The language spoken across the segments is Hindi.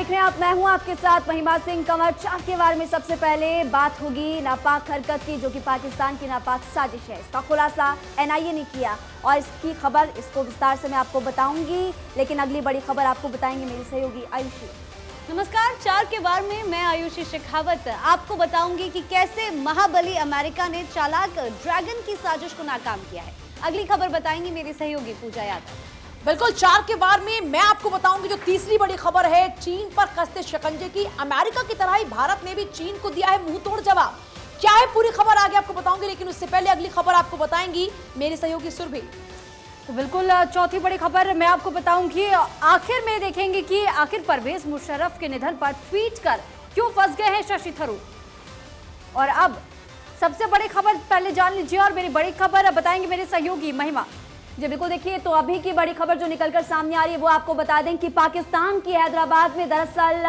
देख रहे हैं आप, मैं हूं आपके साथ महिमा सिंह कंवर। चार के वार में सबसे पहले बात होगी नापाक हरकत की, जो कि पाकिस्तान की नापाक साजिश है। इसका खुलासा एनआईए ने किया और इसकी खबर, इसको विस्तार से मैं आपको बताऊंगी, लेकिन अगली बड़ी खबर आपको बताएंगे मेरी सहयोगी आयुषी। नमस्कार, चार के वार में मैं आयुषी शेखावत आपको बताऊंगी कि कैसे महाबली अमेरिका ने चालाक ड्रैगन की साजिश को नाकाम किया है। अगली खबर बताएंगी मेरी सहयोगी पूजा यादव। बिल्कुल, चार के वार में मैं आपको बताऊंगी जो तीसरी बड़ी खबर है, चीन पर कसते शिकंजे की। अमेरिका की तरह ही भारत ने भी चीन को दिया है मुंहतोड़ जवाब। क्या है पूरी खबर आगे आपको बताऊंगी, लेकिन उससे पहले अगली खबर आपको बताएंगी मेरी सहयोगी सुरभि। तो बिल्कुल, चौथी बड़ी खबर मैं आपको बताऊंगी। आखिर में देखेंगे कि आखिर परवेज मुशर्रफ के निधन पर ट्वीट कर क्यों फंस गए हैं शशि थरूर। और अब सबसे बड़ी खबर पहले जान लीजिए और मेरी बड़ी खबर बताएंगे मेरे सहयोगी महिमा जी। बिल्कुल, देखिए तो अभी की बड़ी खबर जो निकलकर सामने आ रही है वो आपको बता दें कि पाकिस्तान की हैदराबाद में दरअसल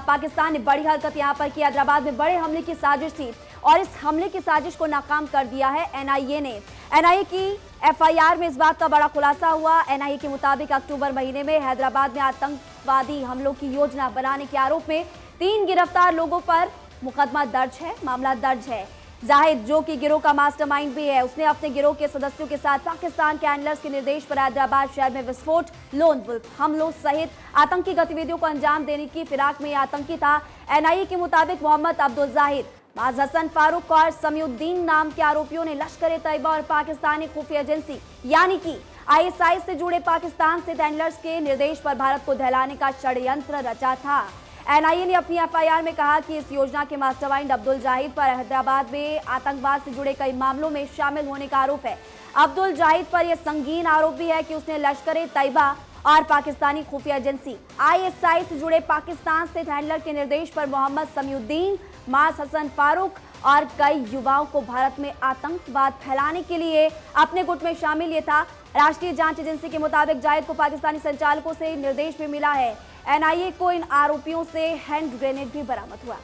पाकिस्तान ने बड़ी हरकत यहाँ पर की। हैदराबाद में बड़े हमले की साजिश थी और इस हमले की साजिश को नाकाम कर दिया है एनआईए ने। एनआईए की एफआईआर में इस बात का बड़ा खुलासा हुआ। एनआईए के मुताबिक अक्टूबर महीने में हैदराबाद में आतंकवादी हमलों की योजना बनाने के आरोप में 3 गिरफ्तार लोगों पर मुकदमा दर्ज है, मामला दर्ज है। जाहिद, जो कि गिरोह का मास्टरमाइंड भी है, उसने अपने गिरोह के सदस्यों के साथ पाकिस्तान के हैंडलर्स के निर्देश पर हैदराबाद शहर में विस्फोट, लोन वुल्फ हमलों सहित आतंकी गतिविधियों को अंजाम देने की फिराक में आतंकी था। एनआईए के मुताबिक मोहम्मद अब्दुल जाहिद, माज हसन फारूक और समीउद्दीन नाम के आरोपियों ने लश्कर ए तैयबा और पाकिस्तानी खुफिया एजेंसी यानी कि आईएसआई से जुड़े पाकिस्तान स्थित हैंडलर्स के निर्देश पर भारत को दहलाने का षड्यंत्र रचा था। एनआईए ने अपनी एफआईआर में कहा कि इस योजना के मास्टरमाइंड अब्दुल जाहिद पर हैदराबाद में आतंकवाद से जुड़े कई मामलों में शामिल होने का आरोप है। अब्दुल जाहिद पर यह संगीन आरोप भी है कि उसने लश्कर ए तैयबा और पाकिस्तानी खुफिया एजेंसी आईएसआई से जुड़े पाकिस्तान स्थित हैंडलर के निर्देश पर मोहम्मद समीउद्दीन, माज हसन फारूक और कई युवाओं को भारत में आतंकवाद फैलाने के लिए अपने गुट में शामिल। ये था। राष्ट्रीय जांच एजेंसी के मुताबिक जाहिद को पाकिस्तानी संचालकों से निर्देश भी मिला है। एनआईए को इन आरोपियों से हैंड ग्रेनेड भी बरामद हुआ।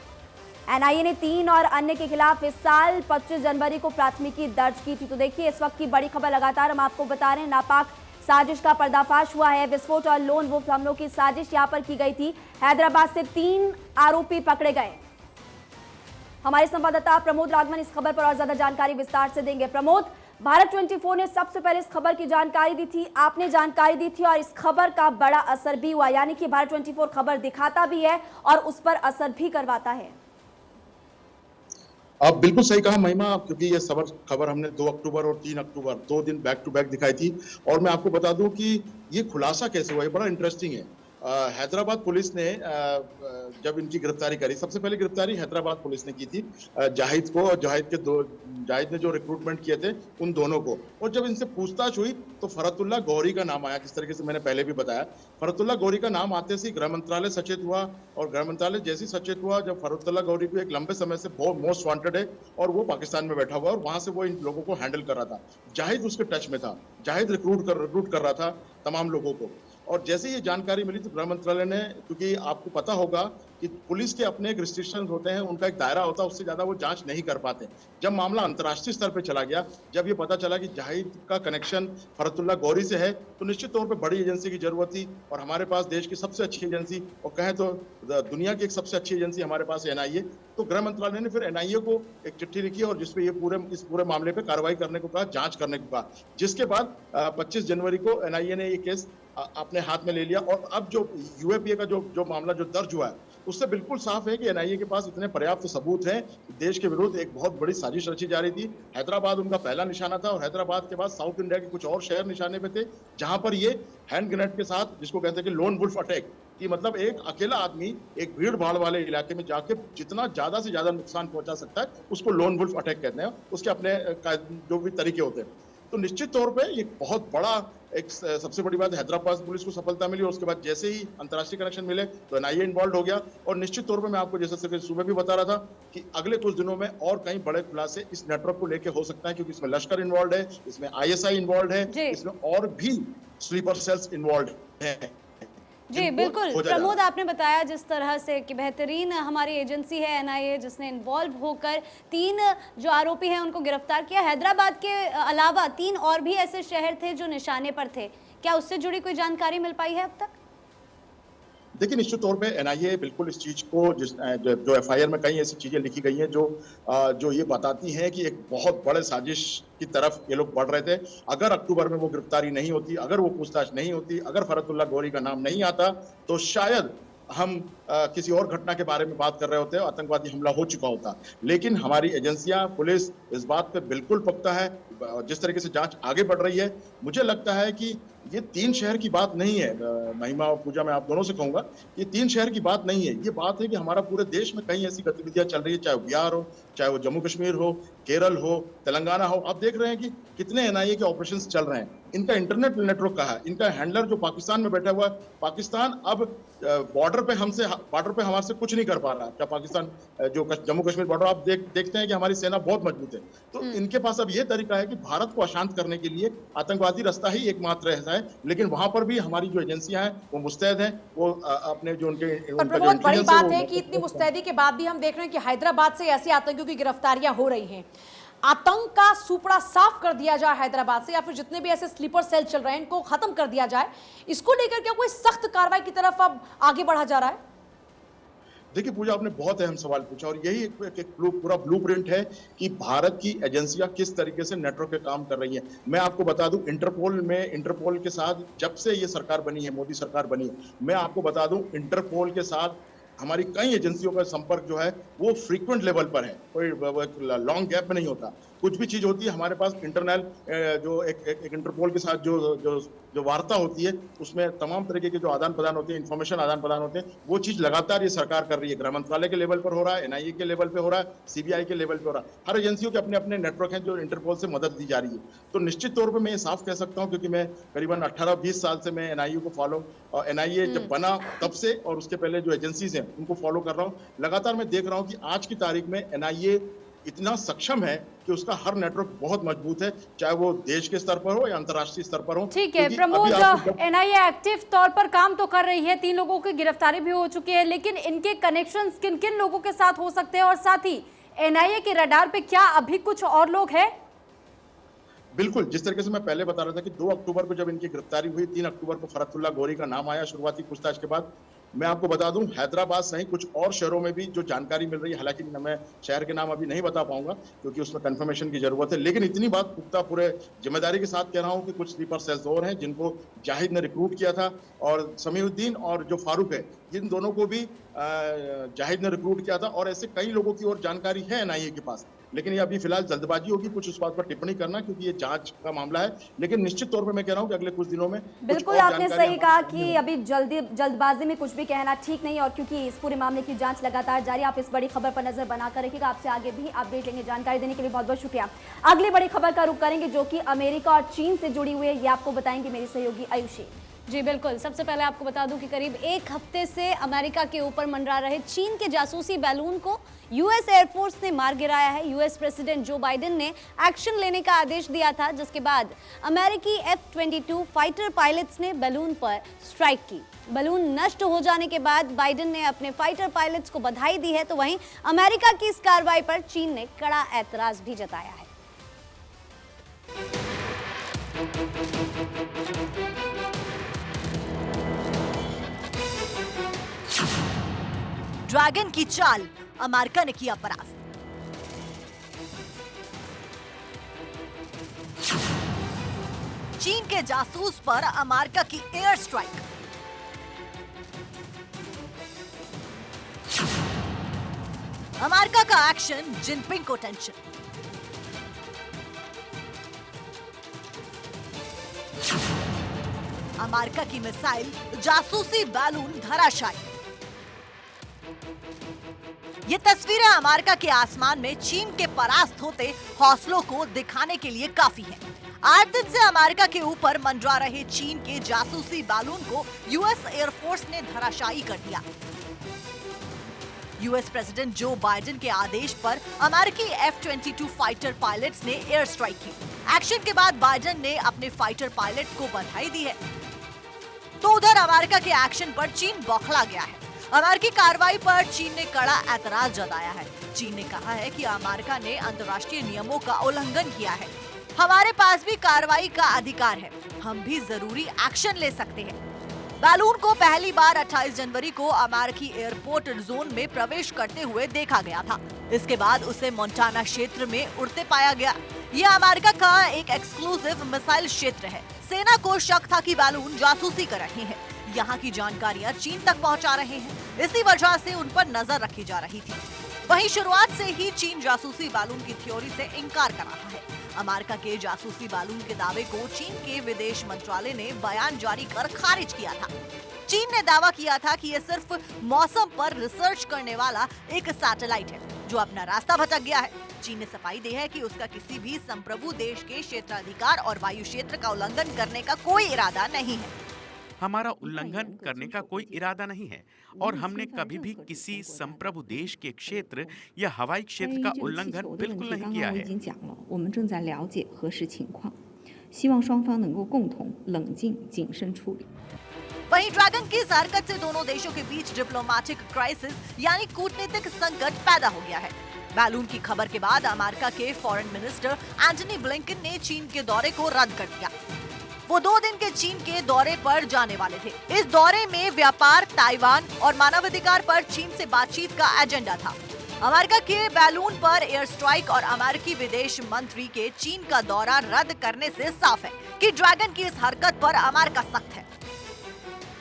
एनआईए ने 3 और अन्य के खिलाफ इस साल 25 जनवरी को प्राथमिकी दर्ज की थी। तो देखिए, इस वक्त की बड़ी खबर लगातार हम आपको बता रहे हैं। नापाक साजिश का पर्दाफाश हुआ है। विस्फोट और लोन वुल्फ हमलों की साजिश यहां पर की गई थी। हैदराबाद से 3 आरोपी पकड़े गए। हमारे संवाददाता प्रमोद राघवन इस खबर पर और ज्यादा जानकारी विस्तार से देंगे। प्रमोद, भारत 24 ने सबसे पहले इस खबर की जानकारी दी थी, आपने जानकारी दी थी और इस खबर का बड़ा असर भी हुआ, यानी कि भारत 24 खबर दिखाता भी है और उस पर असर भी करवाता है। आप बिल्कुल सही कहा महिमा, क्योंकि ये खबर हमने 2 अक्टूबर और 3 अक्टूबर 2 दिन बैक टू बैक दिखाई थी। और मैं आपको बता दूं कि ये खुलासा कैसे हुआ, ये बड़ा इंटरेस्टिंग है। हैदराबाद पुलिस ने जब इनकी गिरफ्तारी करी, सबसे पहले गिरफ्तारी हैदराबाद पुलिस ने की थी जाहिद को, और जाहिद ने जो रिक्रूटमेंट किए थे उन दोनों को। और जब इनसे पूछताछ हुई तो फरतुल्ला गौरी का नाम आया, जिस तरीके से मैंने पहले भी बताया। फरतुल्ला गौरी का नाम आते से गृह मंत्रालय सचेत हुआ, और गृह मंत्रालय जैसे सचेत हुआ जब फरतुल्ला गौरी को एक लंबे समय से बहुत मोस्ट वांटेड है और वो पाकिस्तान में बैठा हुआ और वहां से वो इन लोगों को हैंडल कर रहा था। जाहिद उसके टच में था, जाहिद रिक्रूट कर रहा था तमाम लोगों को। और जैसे ये जानकारी मिली तो गृह मंत्रालय ने, क्योंकि आपको पता होगा कि पुलिस के अपने एक रिस्ट्रिक्शन होते हैं, उनका एक दायरा होता है, उससे ज्यादा वो जांच नहीं कर पाते। जब मामला अंतर्राष्ट्रीय स्तर पे चला गया, जब ये पता चला कि जाहिद का कनेक्शन फरतुल्ला गौरी से है, तो निश्चित तौर पे बड़ी एजेंसी की जरूरत थी। और हमारे पास देश की सबसे अच्छी एजेंसी, और कहें तो दुनिया की एक सबसे अच्छी एजेंसी हमारे पास एनआईए। तो गृह मंत्रालय ने फिर एनआईए को एक चिट्ठी लिखी और जिसपे इस पूरे मामले पे कार्रवाई करने को कहा, जांच करने को कहा, जिसके बाद 25 जनवरी को एनआईए ने ये केस अपने हाथ में ले लिया। और अब जो यूएपीए का जो मामला जो दर्ज हुआ है, उससे बिल्कुल साफ है कि एनआईए के पास इतने पर्याप्त सबूत हैं कि देश के विरुद्ध एक बहुत बड़ी साजिश रची जा रही थी। हैदराबाद उनका पहला निशाना था और हैदराबाद के बाद साउथ इंडिया के कुछ और शहर निशाने पे थे, जहां पर ये हैंड ग्रेनेड के साथ, जिसको कहते हैं कि लोन वुल्फ अटैक, कि मतलब एक अकेला आदमी एक भीड़ भाड़ वाले इलाके में जाके जितना ज्यादा से ज्यादा नुकसान पहुंचा सकता है, उसको लोन वुल्फ अटैक कहते हैं। उसके अपने जो भी तरीके होते हैं। तो निश्चित तौर पे ये बहुत बड़ा एक सबसे बड़ी बात, हैदराबाद पुलिस को सफलता मिली। और उसके बाद जैसे ही अंतर्राष्ट्रीय कनेक्शन मिले तो एनआईए इन्वॉल्व हो गया। और निश्चित तौर पे मैं आपको जैसे सुबह भी बता रहा था कि अगले कुछ दिनों में और कई बड़े खुलासे इस नेटवर्क को लेके हो सकता है, क्योंकि इसमें लश्कर इन्वॉल्व है, इसमें आईएसआई इन्वॉल्व है, इसमें और भी स्लीपर सेल्स इन्वॉल्व है। जी बिल्कुल प्रमोद, आपने बताया जिस तरह से कि बेहतरीन हमारी एजेंसी है एनआईए, जिसने इन्वॉल्व होकर 3 जो आरोपी हैं उनको गिरफ्तार किया। हैदराबाद के अलावा 3 और भी ऐसे शहर थे जो निशाने पर थे, क्या उससे जुड़ी कोई जानकारी मिल पाई है अब तक? देखिए, निश्चित तौर पे एनआईए बिल्कुल इस चीज को जो एफआईआर में कई ऐसी चीजें लिखी गई हैं जो ये बताती हैं कि एक बहुत बड़े साजिश की तरफ ये लोग बढ़ रहे थे। अगर अक्टूबर में वो गिरफ्तारी नहीं होती, अगर वो पूछताछ नहीं होती, अगर फरहतुल्लाह गौरी का नाम नहीं आता, तो शायद हम किसी और घटना के बारे में बात कर रहे होते, आतंकवादी हमला हो चुका होता। लेकिन हमारी एजेंसियां, पुलिस इस बात पे बिल्कुल पुख्ता है। जिस तरीके से जांच आगे बढ़ रही है, मुझे लगता है कि ये 3 शहर की बात नहीं है। महिमा और पूजा, मैं आप दोनों से कहूंगा, ये 3 शहर की बात नहीं है। ये बात है कि हमारा पूरे देश में कई ऐसी गतिविधियां चल रही है, चाहे वो बिहार हो, चाहे वो जम्मू कश्मीर हो, केरल हो, तेलंगाना हो। आप देख रहे हैं कि कितने एनआईए के ऑपरेशंस चल रहे हैं। इनका इंटरनेट नेटवर्क कहाँ है? इनका हैंडलर जो पाकिस्तान में बैठा हुआ है, पाकिस्तान अब बॉर्डर पे हमारे से कुछ नहीं कर पा रहा। क्या पाकिस्तान जो जम्मू कश्मीर बॉर्डर आप देखते हैं कि हमारी सेना बहुत मजबूत है। तो इनके पास अब ये तरीका है कि भारत को अशांत करने के लिए आतंकवादी रास्ता ही एकमात्र रहता है। लेकिन वहां पर भी हमारी जो एजेंसियां हैं वो मुस्तैद हैं। वो अपने जो उनके प्रमोद, बड़ी बात है कि इतनी मुस्तैदी के बाद भी हम देख रहे हैं कि हैदराबाद से ऐसे आतंकियों की गिरफ्तारियां हो रही हैं। आतंक का सुपड़ा साफ कर दिया जाए हैदराबाद से, या फिर जितने भी ऐसे स्लीपर सेल चल रहे हैं इनको खत्म कर दिया जाए। इसको लेकर क्या कोई सख्त कार्रवाई की तरफ अब आगे बढ़ा जा रहा है? देखिए पूजा, आपने बहुत अहम सवाल पूछा और यही एक पूरा ब्लूप्रिंट है कि भारत की एजेंसियां किस तरीके से नेटवर्क पे काम कर रही हैं। मैं आपको बता दूं, इंटरपोल के साथ जब से ये सरकार बनी है, मोदी सरकार बनी है, मैं आपको बता दूं, इंटरपोल के साथ हमारी कई एजेंसियों का संपर्क जो है वो फ्रीक्वेंट लेवल पर है। कोई लॉन्ग गैप में नहीं होता। कुछ भी चीज होती है हमारे पास इंटरनल जो एक इंटरपोल के साथ जो वार्ता होती है, उसमें तमाम तरीके के जो आदान प्रदान होते हैं, इंफॉर्मेशन आदान प्रदान होते हैं, वो चीज लगातार ये सरकार कर रही है। गृह मंत्रालय के लेवल पर हो रहा है, एनआईए के लेवल पे हो रहा है, सीबीआई के लेवल पे हो रहा है। हर एजेंसियों के अपने अपने नेटवर्क हैं जो इंटरपोल से मदद दी जा रही है। तो निश्चित तौर पर मैं ये साफ कह सकता हूँ, क्योंकि मैं करीबन 18-20 साल से मैं एनआईए को फॉलो, एनआईए जब बना तब से और उसके पहले जो एजेंसीज हैं उनको फॉलो कर रहा हूँ। लगातार मैं देख रहा हूँ कि आज की तारीख में एनआईए इतना सक्षम है कि उसका हर नेटवर्क बहुत मजबूत है, चाहे वो देश के स्तर पर हो या अंतर्राष्ट्रीय स्तर पर हो। ठीक है प्रमोद, एनआईए एक्टिव तौर पर काम तो कर रही है, 3 लोगों की गिरफ्तारी भी हो चुकी है, लेकिन इनके कनेक्शंस किन किन लोगों के साथ हो सकते हैं, और साथ ही एनआईए के रडार पे क्या अभी कुछ और लोग हैं? बिल्कुल, जिस तरीके से मैं पहले बता रहा था कि 2 अक्टूबर को जब इनकी गिरफ्तारी हुई, 3 अक्टूबर को फरहतुल्लाह गौरी का नाम आया शुरुआती पूछताछ के बाद। मैं आपको बता दूं, हैदराबाद सहित कुछ और शहरों में भी जो जानकारी मिल रही है, हालांकि मैं शहर के नाम अभी नहीं बता पाऊंगा क्योंकि उसमें कंफर्मेशन की जरूरत है, लेकिन इतनी बात पुख्ता पूरे जिम्मेदारी के साथ कह रहा हूं कि कुछ स्लीपर सेल्स और हैं जिनको जाहिद ने रिक्रूट किया था, और समीउद्दीन और जो फारूक है, जिन दोनों को भी जाहिद ने रिक्रूट किया था। और ऐसे कई लोगों की और जानकारी है एनआईए के पास, लेकिन ये अभी फिलहाल जल्दबाजी होगी कुछ उस बात पर टिप्पणी करना, क्योंकि ये जांच का मामला है। लेकिन निश्चित तौर पे मैं कह रहा हूं कि अगले कुछ दिनों में बिल्कुल आपने सही कहा कि अभी जल्दबाजी में कुछ भी कहना ठीक नहीं, और क्योंकि इस पूरे मामले की जांच लगातार जारी, आप इस बड़ी खबर पर नजर बनाकर रखिएगा। आपसे आगे भी अपडेट लेंगे। जानकारी देने के लिए बहुत बहुत शुक्रिया। अगली बड़ी खबर का रुख करेंगे जो कि अमेरिका और चीन से जुड़ी हुई है, ये आपको बताएंगे मेरी सहयोगी आयुषी। जी बिल्कुल, सबसे पहले आपको बता दूं कि करीब 1 हफ्ते से अमेरिका के ऊपर मंडरा रहे चीन के जासूसी बैलून को यूएस एयरफोर्स ने मार गिराया है। यूएस प्रेसिडेंट जो बाइडेन ने एक्शन लेने का आदेश दिया था, जिसके बाद अमेरिकी F-22 फाइटर पायलट्स ने बैलून पर स्ट्राइक की। बैलून नष्ट हो जाने के बाद बाइडेन ने अपने फाइटर पायलट्स को बधाई दी है, तो वहीं अमेरिका की इस कार्रवाई पर चीन ने कड़ा ऐतराज भी जताया है। ड्रैगन की चाल, अमेरिका ने किया परास्त। चीन के जासूस पर अमेरिका की एयर स्ट्राइक। अमेरिका का एक्शन, जिनपिंग को टेंशन। अमेरिका की मिसाइल, जासूसी बैलून धराशायी। ये तस्वीरें अमेरिका के आसमान में चीन के परास्त होते हौसलों को दिखाने के लिए काफी है। 8 दिन से अमेरिका के ऊपर मंडरा रहे चीन के जासूसी बैलून को यूएस एयरफोर्स ने धराशायी कर दिया। यूएस प्रेसिडेंट जो बाइडेन के आदेश पर अमेरिकी F-22 फाइटर पायलट्स ने एयर स्ट्राइक की। एक्शन के बाद बाइडेन ने अपने फाइटर पायलट्स को बधाई दी है। तो उधर अमेरिका के एक्शन पर चीन बौखला गया है। अमेरिकी कार्रवाई पर चीन ने कड़ा ऐतराज जताया है। चीन ने कहा है कि अमेरिका ने अंतर्राष्ट्रीय नियमों का उल्लंघन किया है। हमारे पास भी कार्रवाई का अधिकार है, हम भी जरूरी एक्शन ले सकते हैं। बैलून को पहली बार 28 जनवरी को अमेरिकी एयरपोर्ट जोन में प्रवेश करते हुए देखा गया था। इसके बाद उसे मोंटाना क्षेत्र में उड़ते पाया गया। यह अमेरिका का एक एक्सक्लूसिव मिसाइल क्षेत्र है। सेना को शक था कि बैलून जासूसी कर रहे हैं, यहाँ की जानकारियां चीन तक पहुँचा रहे हैं। इसी वजह से उन पर नजर रखी जा रही थी। वहीं शुरुआत से ही चीन जासूसी बैलून की थ्योरी से इनकार कर रहा है। अमेरिका के जासूसी बैलून के दावे को चीन के विदेश मंत्रालय ने बयान जारी कर खारिज किया था। चीन ने दावा किया था कि यह सिर्फ मौसम पर रिसर्च करने वाला एक सैटेलाइट है जो अपना रास्ता भटक गया है। चीन ने सफाई दी है कि उसका किसी भी संप्रभु देश के क्षेत्राधिकार और वायु क्षेत्र का उल्लंघन करने का कोई इरादा नहीं है। हमारा उल्लंघन करने का कोई इरादा नहीं है और हमने कभी भी किसी संप्रभु देश के क्षेत्र या हवाई क्षेत्र का उल्लंघन बिल्कुल नहीं किया है। वहीं ड्रैगन की इस हरकत से दोनों देशों के बीच डिप्लोमेटिक क्राइसिस यानी कूटनीतिक संकट पैदा हो गया है। बैलून की खबर के बाद अमेरिका के फॉरेन मिनिस्टर एंटनी ब्लिंकन ने चीन के दौरे को रद्द कर दिया। वो 2 दिन के चीन के दौरे पर जाने वाले थे। इस दौरे में व्यापार, ताइवान और मानवाधिकार पर चीन से बातचीत का एजेंडा था। अमेरिका के बैलून पर एयर स्ट्राइक और अमेरिकी विदेश मंत्री के चीन का दौरा रद्द करने से साफ है कि ड्रैगन की इस हरकत पर अमेरिका सख्त है।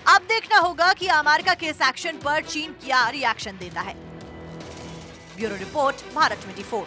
अब देखना होगा कि अमेरिका के इस एक्शन पर चीन क्या रिएक्शन देता है। Bureau report, Bharat 24।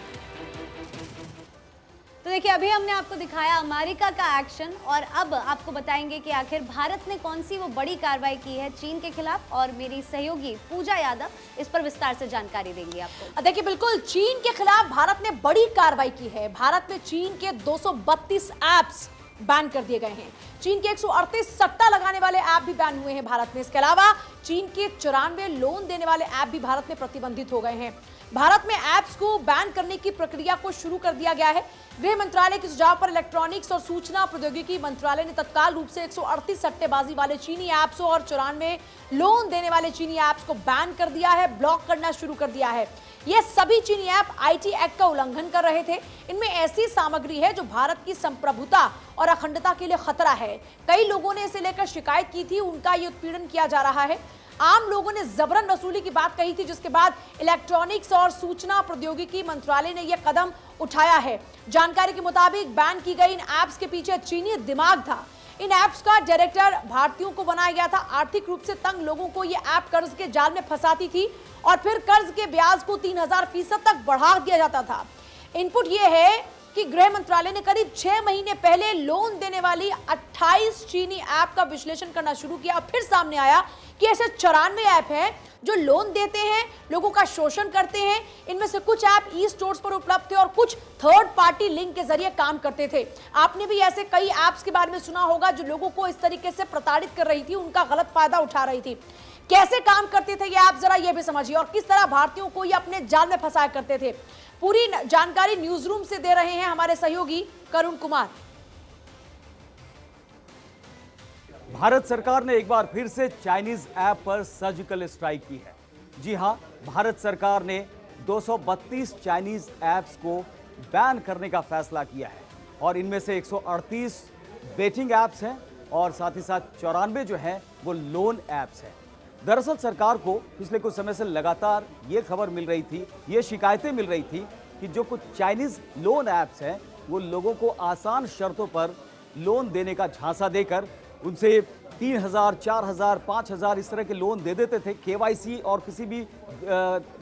तो देखिए, अभी हमने आपको दिखाया अमेरिका का एक्शन और अब आपको बताएंगे कि आखिर भारत ने कौन सी वो बड़ी कार्रवाई की है चीन के खिलाफ, और मेरी सहयोगी पूजा यादव इस पर विस्तार से जानकारी देंगी आपको। देखिए, बिल्कुल चीन के खिलाफ भारत ने बड़ी कार्रवाई की है। भारत में चीन के 232 ऐप्स बैन कर दिए गए हैं। चीन के 138 सट्टा लगाने वाले ऐप भी बैन हुए हैं भारत में। इसके अलावा चीन के 94 लोन देने वाले ऐप भी भारत में प्रतिबंधित हो गए हैं। भारत में ऐप्स को बैन करने की प्रक्रिया को शुरू कर दिया गया है। गृह मंत्रालय के सुझाव पर इलेक्ट्रॉनिक्स और सूचना प्रौद्योगिकी मंत्रालय ने तत्काल रूप से 138 सट्टेबाजी वाले चीनी ऐप्स और 94 लोन देने वाले चीनी ऐप्स को बैन कर दिया है, ब्लॉक करना शुरू कर दिया है। ये सभी चीनी ऐप आईटी एक्ट का उल्लंघन कर रहे थे। इनमें ऐसी सामग्री है जो भारत की संप्रभुता और अखंडता के लिए खतरा है। कई लोगों ने इसे लेकर शिकायत की थी, उनका ये उत्पीड़न किया जा रहा है। आम लोगों ने जबरन वसूली की बात कही थी, जिसके बाद इलेक्ट्रॉनिक्स और सूचना प्रौद्योगिकी मंत्रालय ने यह कदम उठाया है। जानकारी के मुताबिक बैन की गई इन ऐप्स के पीछे चीनी दिमाग था। इन ऐप्स का डायरेक्टर भारतीयों को बनाया गया था। आर्थिक रूप से तंग लोगों को ये ऐप कर्ज के जाल में फंसाती थी और फिर कर्ज के ब्याज को 3000% तक बढ़ा दिया जाता था। इनपुट ये है कि गृह मंत्रालय ने करीब 6 महीने पहले लोन देने वाली 28 चीनी ऐप का विश्लेषण करना शुरू किया और फिर सामने आया कि ऐसे 94 ऐप हैं जो लोन देते हैं, लोगों का शोषण करते हैं। इनमें से कुछ ऐप ई स्टोर्स पर उपलब्ध थे और कुछ थर्ड पार्टी लिंक के जरिए काम करते थे। आपने भी ऐसे कई ऐप्स के बारे में सुना होगा जो लोगों को इस तरीके से प्रताड़ित कर रही थी, उनका गलत फायदा उठा रही थी। कैसे काम करते थे ये ऐप, जरा ये भी समझिए, और किस तरह भारतीयों को ये अपने जाल में फंसाया करते थे। पूरी जानकारी न्यूज रूम से दे रहे हैं हमारे सहयोगी करुण कुमार। भारत सरकार ने एक बार फिर से चाइनीज ऐप पर सर्जिकल स्ट्राइक की है। जी हां, भारत सरकार ने 232 चाइनीज ऐप्स को बैन करने का फैसला किया है और इनमें से 138 बेटिंग ऐप्स हैं और साथ ही साथ 94 जो हैं वो लोन ऐप्स हैं। दरअसल सरकार को पिछले कुछ समय से लगातार ये खबर मिल रही थी, ये शिकायतें मिल रही थी कि जो कुछ चाइनीज लोन ऐप्स हैं वो लोगों को आसान शर्तों पर लोन देने का झांसा देकर उनसे 3000, 4000, 5000 इस तरह के लोन दे देते थे। केवाईसी और किसी भी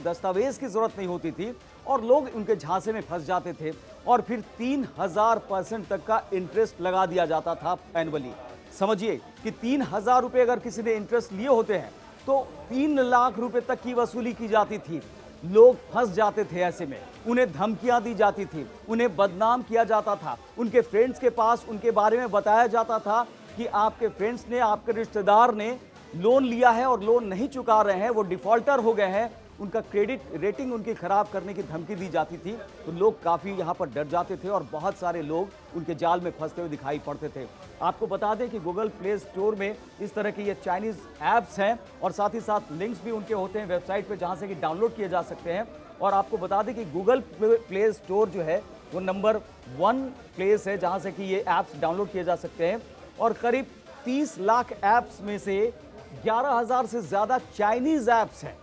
दस्तावेज की जरूरत नहीं होती थी और लोग उनके झांसे में फंस जाते थे और फिर 3000% तक का इंटरेस्ट लगा दिया जाता था एनुअली। समझिए कि 3000 रुपये अगर किसी ने इंटरेस्ट लिए होते हैं तो 3 लाख रुपए तक की वसूली की जाती थी। लोग फंस जाते थे ऐसे में, उन्हें धमकियां दी जाती थी, उन्हें बदनाम किया जाता था। उनके फ्रेंड्स के पास उनके बारे में बताया जाता था कि आपके फ्रेंड्स ने, आपके रिश्तेदार ने लोन लिया है और लोन नहीं चुका रहे हैं, वो डिफॉल्टर हो गए हैं। उनका क्रेडिट रेटिंग उनकी खराब करने की धमकी दी जाती थी। तो लोग काफ़ी यहाँ पर डर जाते थे और बहुत सारे लोग उनके जाल में फंसते हुए दिखाई पड़ते थे। आपको बता दें कि गूगल प्ले स्टोर में इस तरह के ये चाइनीज़ ऐप्स हैं और साथ ही साथ लिंक्स भी उनके होते हैं वेबसाइट पे जहाँ से कि डाउनलोड किए जा सकते हैं। और आपको बता दें कि गूगल प्ले स्टोर जो है वो नंबर 1 प्लेस है जहाँ से कि ये ऐप्स डाउनलोड किए जा सकते हैं और करीब 30 लाख ऐप्स में से 11,000 से ज्यादा चाइनीज ऐप्स हैं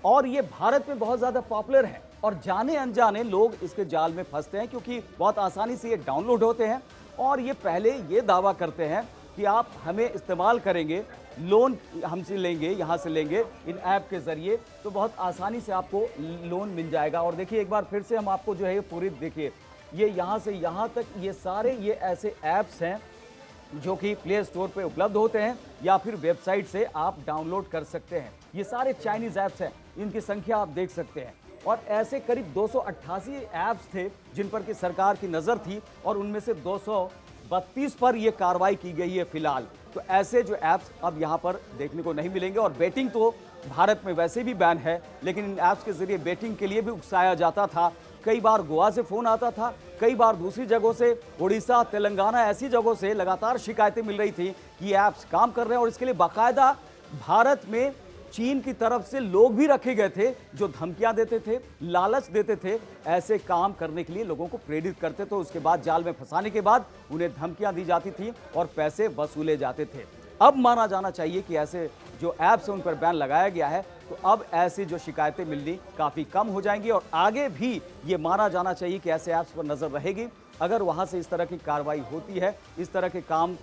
और ये भारत में बहुत ज्यादा पॉपुलर है और जाने अनजाने लोग इसके जाल में फंसते हैं क्योंकि बहुत आसानी से ये डाउनलोड होते हैं और ये पहले ये दावा करते हैं कि आप हमें इस्तेमाल करेंगे, लोन हमसे लेंगे, यहाँ से लेंगे इन ऐप के जरिए तो बहुत आसानी से आपको लोन मिल जाएगा। और देखिए एक बार फिर से हम आपको जो है पूरी देखिए, ये यहाँ से यहाँ तक ये सारे ये ऐसे ऐप्स हैं जो कि प्ले स्टोर पे उपलब्ध होते हैं या फिर वेबसाइट से आप डाउनलोड कर सकते हैं। ये सारे चाइनीज ऐप्स हैं, इनकी संख्या आप देख सकते हैं और ऐसे करीब 288 ऐप्स थे जिन पर की सरकार की नज़र थी और उनमें से 232 पर ये कार्रवाई की गई है फिलहाल। तो ऐसे जो ऐप्स अब यहाँ पर देखने को नहीं मिलेंगे और बेटिंग तो भारत में वैसे भी बैन है, लेकिन इन ऐप्स के जरिए बेटिंग के लिए भी उकसाया जाता था। कई बार गोवा से फोन आता था, कई बार दूसरी जगहों से, उड़ीसा, तेलंगाना ऐसी जगहों से लगातार शिकायतें मिल रही थी कि ये ऐप्स काम कर रहे हैं और इसके लिए बाकायदा भारत में चीन की तरफ से लोग भी रखे गए थे जो धमकियां देते थे, लालच देते थे, ऐसे काम करने के लिए लोगों को प्रेरित करते थे। उसके बाद जाल में फंसाने के बाद उन्हें धमकियां दी जाती थी और पैसे वसूले जाते थे। अब माना जाना चाहिए कि ऐसे जो ऐप्स हैं उन पर बैन लगाया गया है तो अब ऐसी जो शिकायतें मिलनी काफ़ी कम हो जाएंगी और आगे भी ये माना जाना चाहिए कि ऐसे ऐप्स पर नज़र रहेगी। अगर वहाँ से इस तरह की कार्रवाई होती है, इस तरह के काम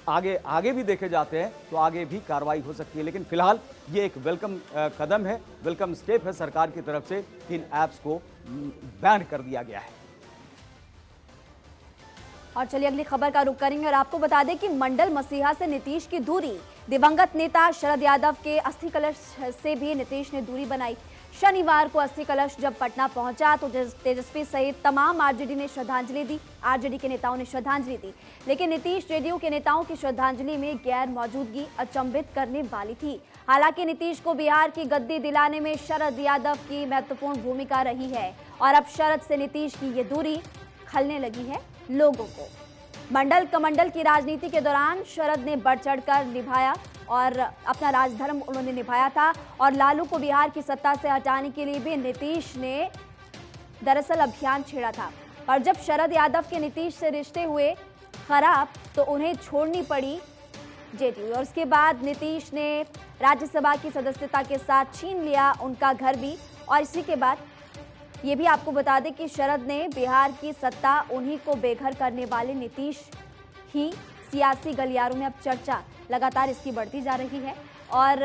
आगे भी देखे जाते हैं तो आगे भी कार्रवाई हो सकती है। लेकिन फिलहाल ये एक वेलकम कदम है, वेलकम स्टेप है सरकार की तरफ से कि इन ऐप्स को बैन कर दिया गया है। और चलिए अगली खबर का रुख करेंगे और आपको बता दें कि मंडल मसीहा से नीतीश की दूरी, दिवंगत नेता शरद यादव के अस्थि कलश से भी नीतीश ने दूरी बनाई। शनिवार को अस्थि कलश जब पटना पहुंचा तो तेजस्वी सहित तमाम आरजेडी ने श्रद्धांजलि दी, आरजेडी के नेताओं ने श्रद्धांजलि दी, लेकिन नीतीश जेडीयू के नेताओं की श्रद्धांजलि में गैर मौजूदगी अचंभित करने वाली थी। हालांकि नीतीश को बिहार की गद्दी दिलाने में शरद यादव की महत्वपूर्ण भूमिका रही है और अब शरद से नीतीश की ये दूरी खलने लगी है लोगों को। मंडल कमंडल की राजनीति के दौरान शरद ने बढ़ चढ़कर निभाया और अपना राजधर्म उन्होंने निभाया था और लालू को बिहार की सत्ता से हटाने के लिए भी नीतीश ने दरअसल अभियान छेड़ा था। और जब शरद यादव के नीतीश से रिश्ते हुए खराब तो उन्हें छोड़नी पड़ी जेडीयू और उसके बाद नीतीश ने राज्यसभा की सदस्यता के साथ छीन लिया उनका घर भी। और इसी के बाद ये भी आपको बता दें कि शरद ने बिहार की सत्ता उन्हीं को बेघर करने वाले नीतीश ही सियासी गलियारों में अब चर्चा लगातार इसकी बढ़ती जा रही है और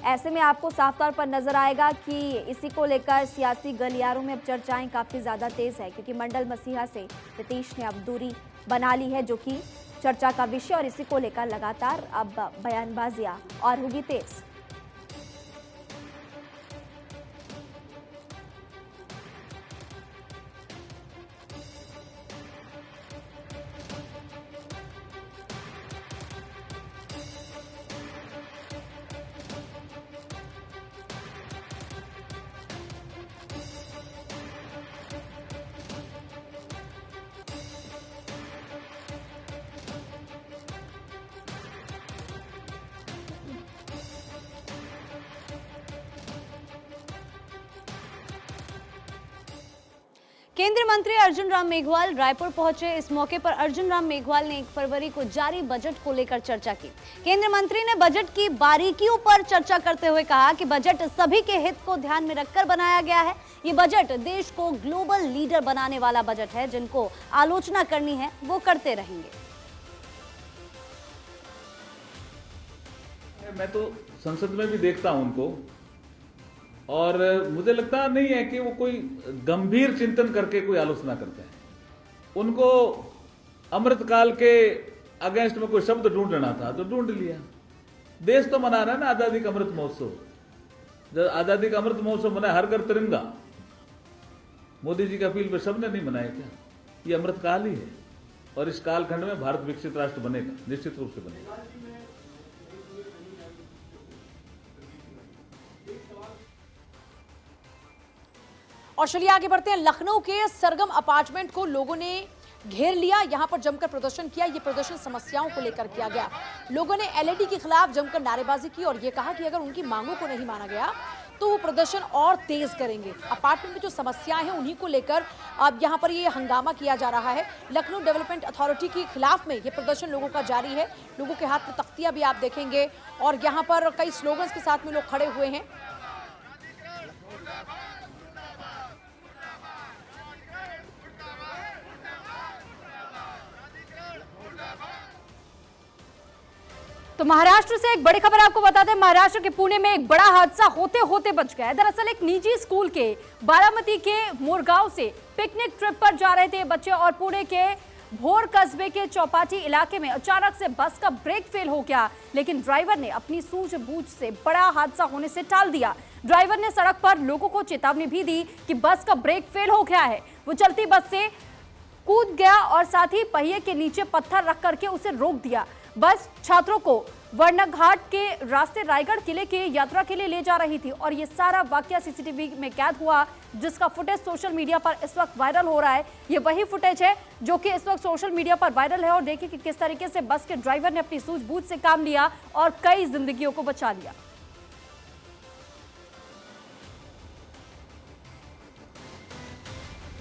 ऐसे में आपको साफ तौर पर नजर आएगा कि इसी को लेकर सियासी गलियारों में अब चर्चाएं काफ़ी ज़्यादा तेज़ है क्योंकि मंडल मसीहा से नीतीश ने अब दूरी बना ली है जो कि चर्चा का विषय और इसी को लेकर लगातार अब बयानबाजियाँ और होगी तेज़। केंद्रीय मंत्री अर्जुन राम मेघवाल रायपुर पहुंचे। इस मौके पर अर्जुन राम मेघवाल ने 1 फरवरी को जारी बजट को लेकर चर्चा की। केंद्रीय मंत्री ने बजट की बारीकियों पर चर्चा करते हुए कहा कि बजट सभी के हित को ध्यान में रखकर बनाया गया है। ये बजट देश को ग्लोबल लीडर बनाने वाला बजट है। जिनको आलोचना करनी है वो करते रहेंगे। मैं तो संसद में भी देखता हूं उनको और मुझे लगता नहीं है कि वो कोई गंभीर चिंतन करके कोई आलोचना करते हैं। उनको अमृतकाल के अगेंस्ट में कोई शब्द ढूंढना था तो ढूंढ लिया। देश तो मना रहा है ना आजादी का अमृत महोत्सव। जब आजादी का अमृत महोत्सव मनाया हर घर तिरंगा, मोदी जी की अपील पर सबने नहीं मनाया क्या? ये अमृतकाल ही है और इस कालखंड में भारत विकसित राष्ट्र बनेगा, निश्चित रूप से बनेगा। और चलिए आगे बढ़ते हैं। लखनऊ के सरगम अपार्टमेंट को लोगों ने घेर लिया, यहां पर जमकर प्रदर्शन किया। ये प्रदर्शन समस्याओं को लेकर किया गया। लोगों ने एलईडी के खिलाफ जमकर नारेबाजी की और ये कहा कि अगर उनकी मांगों को नहीं माना गया तो तो वो प्रदर्शन और तेज करेंगे। अपार्टमेंट में जो समस्याएं हैं उन्हीं को लेकर अब यहाँ पर ये हंगामा किया जा रहा है। लखनऊ डेवलपमेंट अथॉरिटी के खिलाफ में ये प्रदर्शन लोगों का जारी है। लोगों के हाथ में तख्तियां भी आप देखेंगे और यहाँ पर कई स्लोगन्स के साथ में लोग खड़े हुए हैं। तो महाराष्ट्र से एक बड़ी खबर आपको बता दें, महाराष्ट्र के पुणे में एक बड़ा हादसा होते होते बच गया है। दरअसल एक निजी स्कूल के बारामती के मोरगांव से पिकनिक ट्रिप पर जा रहे थे बच्चे और पुणे के भोर कस्बे के चौपाटी इलाके में अचानक से बस का ब्रेक फेल हो गया, लेकिन ड्राइवर ने अपनी सूझबूझ से बड़ा हादसा होने से टाल दिया। ड्राइवर ने सड़क पर लोगों को चेतावनी भी दी कि बस का ब्रेक फेल हो गया है। वो चलती बस से कूद गया और साथ ही पहिए के नीचे पत्थर रख करके उसे रोक दिया। बस छात्रों को वर्णघाट के रास्ते रायगढ़ किले के यात्रा के लिए ले जा रही थी और ये सारा वाकया सीसीटीवी में कैद हुआ, जिसका फुटेज सोशल मीडिया पर इस वक्त वायरल हो रहा है। ये वही फुटेज है जो कि इस वक्त सोशल मीडिया पर वायरल है और देखिए कि किस तरीके से बस के ड्राइवर ने अपनी सूझबूझ से काम लिया और कई जिंदगियों को बचा लिया।